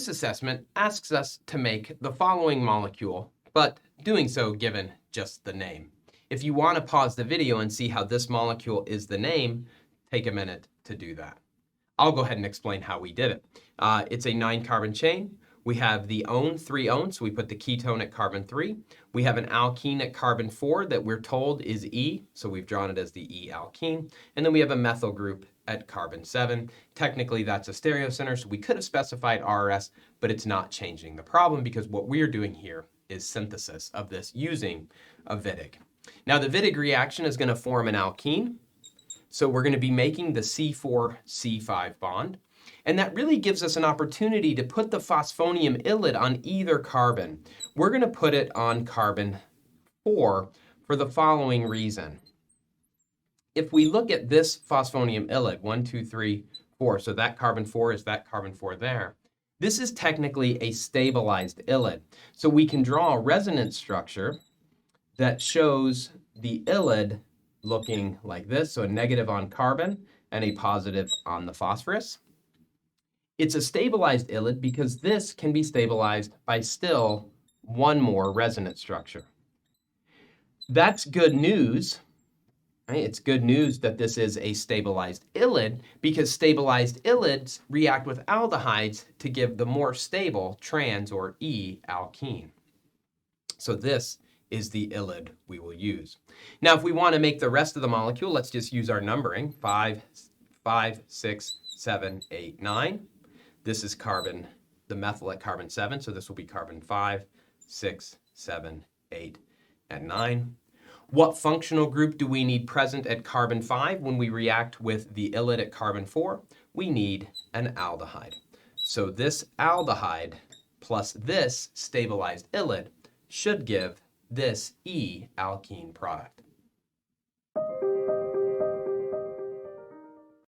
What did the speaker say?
This assessment asks us to make the following molecule, but doing so given just the name. If you want to pause the video and see how this molecule is the name, take a minute to do that. I'll go ahead and explain how we did it. It's a 9-carbon chain. We have the 3 own, so we put the ketone at carbon 3. We have an alkene at carbon 4 that we're told is E, so we've drawn it as the E alkene. And then we have a methyl group at carbon 7. Technically, that's a stereocenter, so we could have specified RS, but it's not changing the problem because what we're doing here is synthesis of this using a Wittig. Now, the Wittig reaction is going to form an alkene. So we're going to be making the C4-C5 bond. And that really gives us an opportunity to put the phosphonium ylide on either carbon. We're going to put it on carbon 4 for the following reason. If we look at this phosphonium ylide, 1, 2, 3, 4, so that carbon 4 is that carbon 4 there. This is technically a stabilized ylide. So we can draw a resonance structure that shows the ylide looking like this, so a negative on carbon and a positive on the phosphorus. It's a stabilized ylide because this can be stabilized by still one more resonance structure. That's good news. Right? It's good news that this is a stabilized ylide because stabilized ylides react with aldehydes to give the more stable trans or E alkene. So this is the ylide we will use. Now, if we want to make the rest of the molecule, let's just use our numbering, 5, 6, 7, 8, 9. This is carbon, the methyl at carbon 7, so this will be carbon 5, 6, 7, 8, and 9. What functional group do we need present at carbon 5 when we react with the ylide at carbon 4? We need an aldehyde. So this aldehyde plus this stabilized ylide should give this E alkene product.